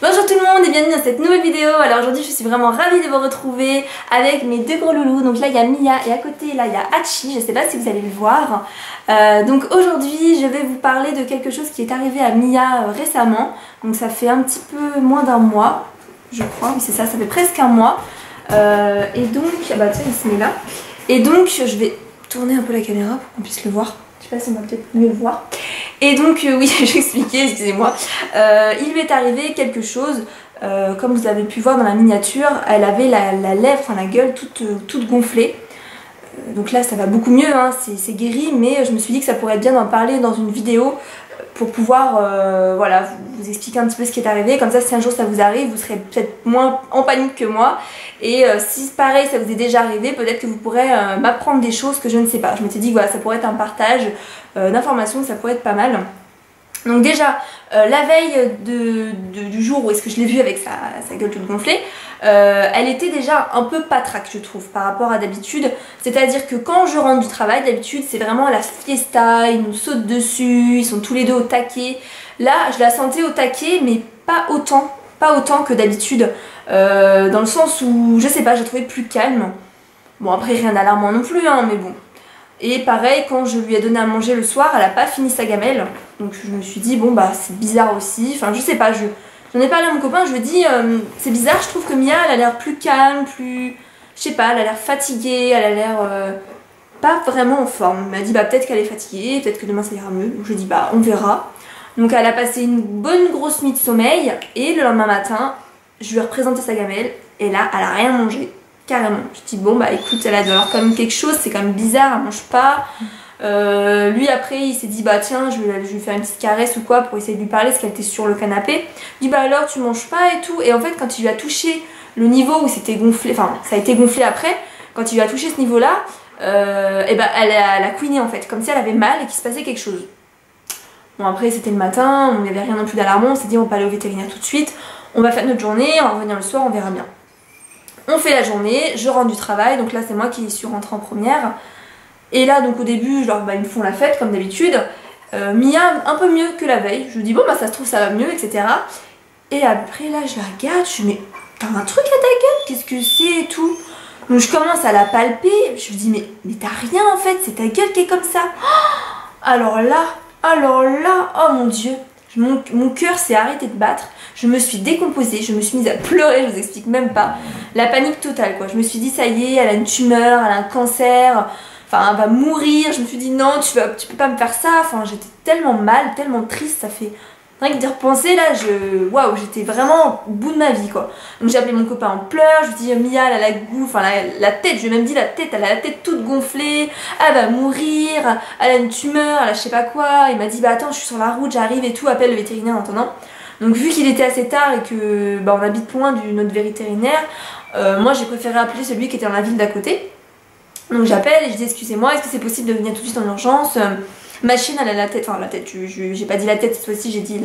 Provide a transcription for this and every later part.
Bonjour tout le monde et bienvenue dans cette nouvelle vidéo. Alors aujourd'hui je suis vraiment ravie de vous retrouver avec mes deux gros loulous. Donc là il y a Mia et à côté là il y a Hachi, je sais pas si vous allez le voir. Donc aujourd'hui je vais vous parler de quelque chose qui est arrivé à Mia récemment. Donc ça fait un petit peu moins d'un mois, je crois, oui c'est ça, ça fait presque un mois. Et donc, bah tiens il se met là. Et donc je vais tourner un peu la caméra pour qu'on puisse le voir. Je sais pas si on va peut-être mieux le voir. Et donc oui, j'ai expliqué, excusez-moi. Il lui est arrivé quelque chose, comme vous avez pu voir dans la miniature, elle avait la lèvre, enfin la gueule toute gonflée. Donc là ça va beaucoup mieux, hein, c'est guéri, mais je me suis dit que ça pourrait être bien d'en parler dans une vidéo pour pouvoir voilà, vous expliquer un petit peu ce qui est arrivé. Comme ça si un jour ça vous arrive, vous serez peut-être moins en panique que moi. Et si pareil ça vous est déjà arrivé, peut-être que vous pourrez m'apprendre des choses que je ne sais pas. Je m'étais dit que voilà, ça pourrait être un partage d'informations, ça pourrait être pas mal. Donc déjà, la veille du jour où est-ce que je l'ai vue avec sa gueule toute gonflée, elle était déjà un peu patraque je trouve par rapport à d'habitude. C'est-à-dire que quand je rentre du travail, d'habitude c'est vraiment la fiesta, ils nous sautent dessus, ils sont tous les deux au taquet. Là je la sentais au taquet mais pas autant que d'habitude, dans le sens où je sais pas, j'ai trouvé plus calme. Bon après rien d'alarmant non plus hein, mais bon. Et pareil, quand je lui ai donné à manger le soir, elle a pas fini sa gamelle. Donc je me suis dit, bon bah c'est bizarre aussi. Enfin je sais pas, j'en ai parlé à mon copain, je lui ai dit, c'est bizarre, je trouve que Mia elle a l'air plus calme, plus... Je sais pas, elle a l'air fatiguée, elle a l'air pas vraiment en forme. Elle m'a dit, bah peut-être qu'elle est fatiguée, peut-être que demain ça ira mieux. Donc je lui ai dit, bah on verra. Donc elle a passé une bonne grosse nuit de sommeil. Et le lendemain matin, je lui ai représenté sa gamelle. Et là, elle a rien mangé. Carrément. Je dis bon bah écoute, elle a dû avoir quand même quelque chose, c'est quand même bizarre, elle mange pas. Lui après il s'est dit bah tiens je vais lui faire une petite caresse ou quoi pour essayer de lui parler parce qu'elle était sur le canapé. Il dit bah alors tu manges pas et tout. Et en fait quand il lui a touché le niveau où c'était gonflé, enfin ça a été gonflé après, quand il lui a touché ce niveau là, et bah elle a couiné en fait, comme si elle avait mal et qu'il se passait quelque chose. Bon après c'était le matin, on n'avait rien non plus d'alarmant, on s'est dit on va pas aller au vétérinaire tout de suite, on va faire notre journée, on va revenir le soir, on verra bien. On fait la journée, je rentre du travail, donc là c'est moi qui suis rentrée en première. Et là donc au début bah, ils me font la fête comme d'habitude. Mia un peu mieux que la veille, je lui dis bon bah ça se trouve ça va mieux etc. Et après là je la regarde, je me dis mais t'as un truc à ta gueule, qu'est-ce que c'est et tout. Donc je commence à la palper, je lui dis mais t'as rien en fait, c'est ta gueule qui est comme ça. Alors là, oh mon dieu, mon cœur s'est arrêté de battre. Je me suis décomposée, je me suis mise à pleurer, je vous explique même pas. La panique totale quoi, je me suis dit ça y est, elle a une tumeur, elle a un cancer, enfin elle va mourir. Je me suis dit non, tu peux pas me faire ça. Enfin j'étais tellement mal, tellement triste, ça fait... Rien que d'y repenser là, waouh, j'étais vraiment au bout de ma vie quoi. Donc j'ai appelé mon copain en pleurs, je lui dis Mia elle a la goût, enfin la tête, je lui ai même dit la tête, elle a la tête toute gonflée, elle va mourir, elle a une tumeur, elle a je sais pas quoi. Il m'a dit bah attends je suis sur la route, j'arrive et tout, appelle le vétérinaire en attendant. Donc vu qu'il était assez tard et que bah, on habite loin de notre vétérinaire, moi j'ai préféré appeler celui qui était dans la ville d'à côté. Donc j'appelle et je dis excusez-moi, est-ce que c'est possible de venir tout de suite en urgence? Ma chienne elle a la tête, enfin la tête, j'ai pas dit la tête cette fois-ci, j'ai dit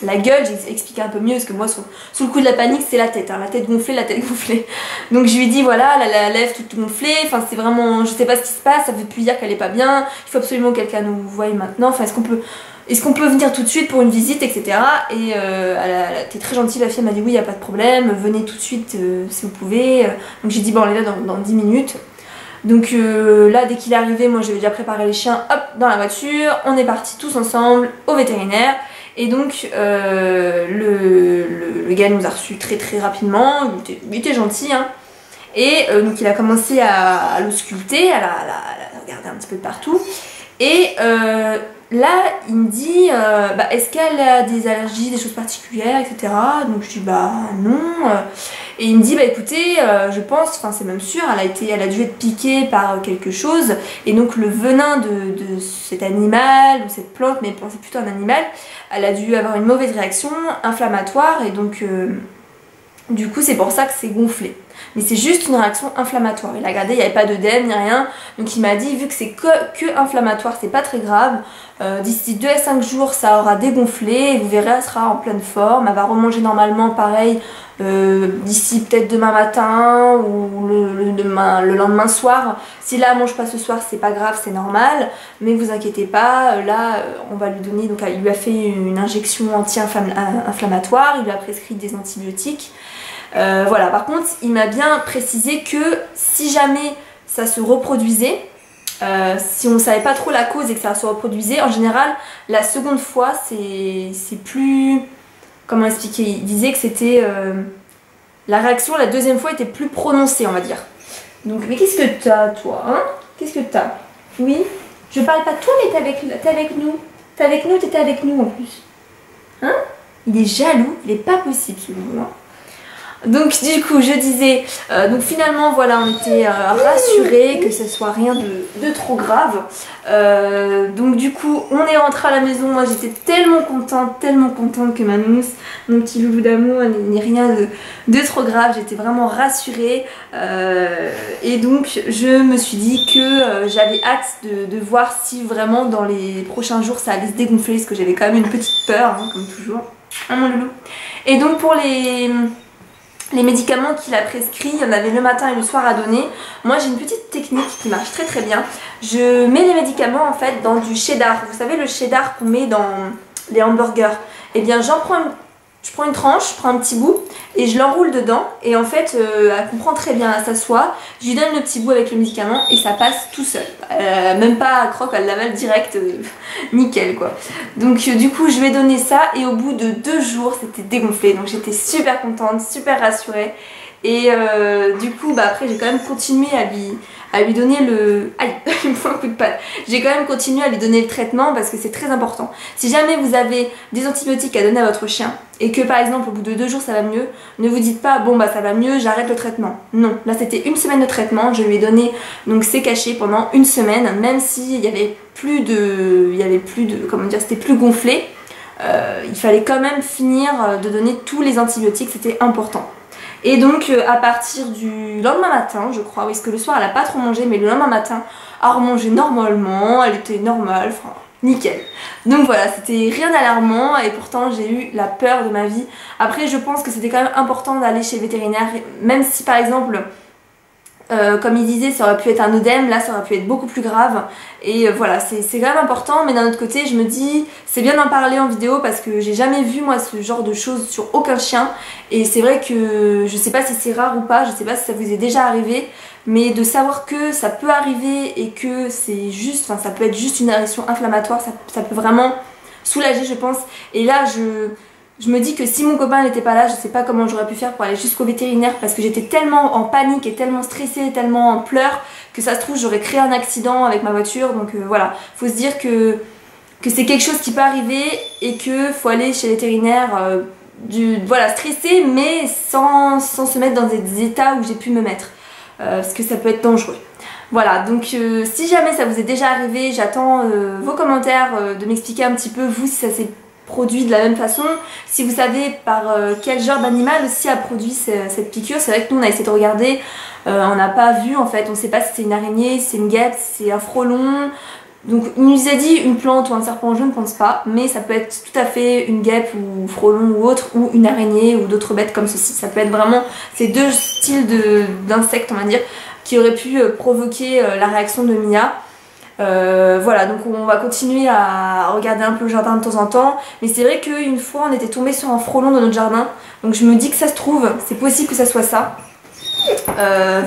la gueule, j'ai expliqué un peu mieux parce que moi sous le coup de la panique c'est la tête, hein, la tête gonflée, la tête gonflée. Donc je lui dis voilà, elle a la lèvre toute gonflée, enfin c'est vraiment, je sais pas ce qui se passe, ça fait depuis hier qu'elle est pas bien, il faut absolument que quelqu'un nous voie maintenant, enfin est-ce qu'on peut venir tout de suite pour une visite etc. Et elle était très gentille, la fille m'a dit oui y a pas de problème, venez tout de suite si vous pouvez. Donc j'ai dit bon on est là dans 10 minutes. Donc là dès qu'il est arrivé, moi j'avais déjà préparé les chiens, hop dans la voiture, on est partis tous ensemble au vétérinaire. Et donc le gars nous a reçus très rapidement, il était gentil hein. Et donc il a commencé à l'ausculter, à la regarder un petit peu de partout. Et là il me dit bah, est-ce qu'elle a des allergies, des choses particulières etc. Donc je dis bah non. Et il me dit bah écoutez je pense, enfin c'est même sûr, elle a dû être piquée par quelque chose. Et donc le venin de cet animal ou cette plante, mais c'est plutôt un animal, elle a dû avoir une mauvaise réaction inflammatoire. Et donc du coup c'est pour ça que c'est gonflé. mais c'est juste une réaction inflammatoire. Il a regardé, il n'y avait pas d'œdème ni rien, donc il m'a dit vu que c'est que inflammatoire, c'est pas très grave, d'ici 2 à 5 jours ça aura dégonflé et vous verrez elle sera en pleine forme, elle va remanger normalement pareil d'ici peut-être demain matin ou le lendemain soir. Si là elle mange pas ce soir c'est pas grave, c'est normal, mais vous inquiétez pas, là on va lui donner, donc il lui a fait une injection anti-inflammatoire, il lui a prescrit des antibiotiques. Voilà, par contre il m'a bien précisé que si jamais ça se reproduisait, si on ne savait pas trop la cause et que ça se reproduisait, en général la seconde fois c'est plus... Comment expliquer? Il disait que c'était... la réaction la deuxième fois était plus prononcée, on va dire. Donc, mais qu'est-ce que t'as, toi, hein? Qu'est-ce que t'as? Oui? Je parle pas de toi, mais t'es avec nous. T'es avec nous, t'étais avec nous en plus. Hein? Il est jaloux, il est pas possible ce moment. Donc du coup je disais, donc finalement voilà on était rassurés que ce soit rien de trop grave. Donc du coup on est rentré à la maison, moi j'étais tellement contente que ma mousse, mon petit loulou d'amour, n'est rien de trop grave, j'étais vraiment rassurée. Et donc je me suis dit que j'avais hâte de voir si vraiment dans les prochains jours ça allait se dégonfler, parce que j'avais quand même une petite peur, hein, comme toujours. Ah mon loulou. Et donc pour les médicaments qu'il a prescrits, il y en avait le matin et le soir à donner. Moi j'ai une petite technique qui marche très bien. Je mets les médicaments en fait dans du cheddar. Vous savez le cheddar qu'on met dans les hamburgers. Et bien je prends une tranche, je prends un petit bout et je l'enroule dedans. Et en fait elle comprend très bien, elle s'assoit. Je lui donne le petit bout avec le médicament et ça passe tout seul. Même pas à croque, elle l'avale direct, nickel quoi. Donc du coup je vais donner ça et au bout de 2 jours c'était dégonflé. Donc j'étais super contente, super rassurée. Et du coup bah après j'ai quand même continué à lui donner le... Aïe, il me faut un coup de patte. J'ai quand même continué à lui donner le traitement parce que c'est très important. Si jamais vous avez des antibiotiques à donner à votre chien et que par exemple au bout de 2 jours ça va mieux, ne vous dites pas bon bah ça va mieux, j'arrête le traitement. Non, là c'était 1 semaine de traitement, je lui ai donné donc c'est caché pendant 1 semaine, même s'il y avait plus de... comment dire, c'était plus gonflé, il fallait quand même finir de donner tous les antibiotiques, c'était important. Et donc à partir du lendemain matin, je crois, oui, parce que le soir elle a pas trop mangé, mais le lendemain matin elle a remangé normalement, elle était normale, enfin nickel. Donc voilà, c'était rien d'alarmant et pourtant j'ai eu la peur de ma vie. Après je pense que c'était quand même important d'aller chez le vétérinaire, même si par exemple... comme il disait, ça aurait pu être un œdème, là ça aurait pu être beaucoup plus grave. Et voilà, c'est quand même important, mais d'un autre côté, je me dis, c'est bien d'en parler en vidéo parce que j'ai jamais vu moi ce genre de choses sur aucun chien. Et c'est vrai que je sais pas si c'est rare ou pas, je sais pas si ça vous est déjà arrivé, mais de savoir que ça peut arriver et que c'est juste, enfin ça peut être juste une réaction inflammatoire, ça peut vraiment soulager je pense. Et là je me dis que si mon copain n'était pas là, je sais pas comment j'aurais pu faire pour aller jusqu'au vétérinaire parce que j'étais tellement en panique et tellement stressée, tellement en pleurs que ça se trouve j'aurais créé un accident avec ma voiture. Donc voilà, faut se dire que c'est quelque chose qui peut arriver et que faut aller chez le vétérinaire voilà, stressé mais sans se mettre dans des états où j'ai pu me mettre parce que ça peut être dangereux. Voilà, donc si jamais ça vous est déjà arrivé, j'attends vos commentaires de m'expliquer un petit peu vous si ça s'est produit de la même façon, si vous savez par quel genre d'animal aussi a produit cette piqûre. C'est vrai que nous on a essayé de regarder, on n'a pas vu en fait, on ne sait pas si c'est une araignée, si c'est une guêpe, si c'est un frelon. Donc il nous a dit une plante ou un serpent, je ne pense pas, mais ça peut être tout à fait une guêpe ou frelon ou autre, ou une araignée ou d'autres bêtes comme ceci. Ça peut être vraiment ces 2 styles d'insectes on va dire qui auraient pu provoquer la réaction de Mia. Voilà, donc on va continuer à regarder un peu le jardin de temps en temps, mais c'est vrai qu'une fois on était tombé sur un frelon dans notre jardin, donc je me dis que ça se trouve, c'est possible que ça soit ça,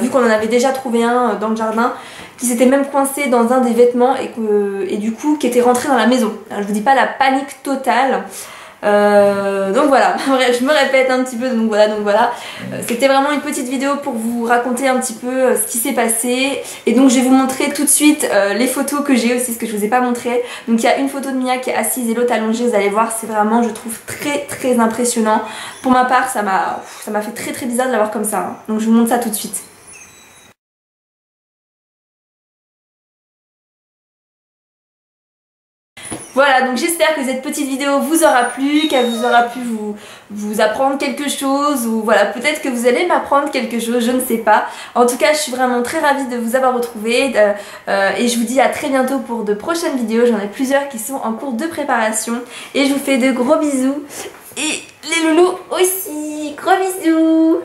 vu qu'on en avait déjà trouvé un dans le jardin qui s'était même coincé dans un des vêtements et du coup qui était rentré dans la maison. Alors, je vous dis pas la panique totale. Donc voilà, je me répète un petit peu, donc voilà. C'était vraiment une petite vidéo pour vous raconter un petit peu ce qui s'est passé. Et donc je vais vous montrer tout de suite les photos que j'ai aussi, ce que je vous ai pas montré. Donc il y a une photo de Mia qui est assise et l'autre allongée, vous allez voir, c'est vraiment, je trouve, très impressionnant. Pour ma part, ça m'a fait très bizarre de l'avoir comme ça, hein. Donc je vous montre ça tout de suite. Voilà, donc j'espère que cette petite vidéo vous aura plu, qu'elle vous aura pu vous apprendre quelque chose, ou voilà, peut-être que vous allez m'apprendre quelque chose, je ne sais pas. En tout cas, je suis vraiment très ravie de vous avoir retrouvé et je vous dis à très bientôt pour de prochaines vidéos. J'en ai plusieurs qui sont en cours de préparation et je vous fais de gros bisous. Et les loulous aussi, gros bisous.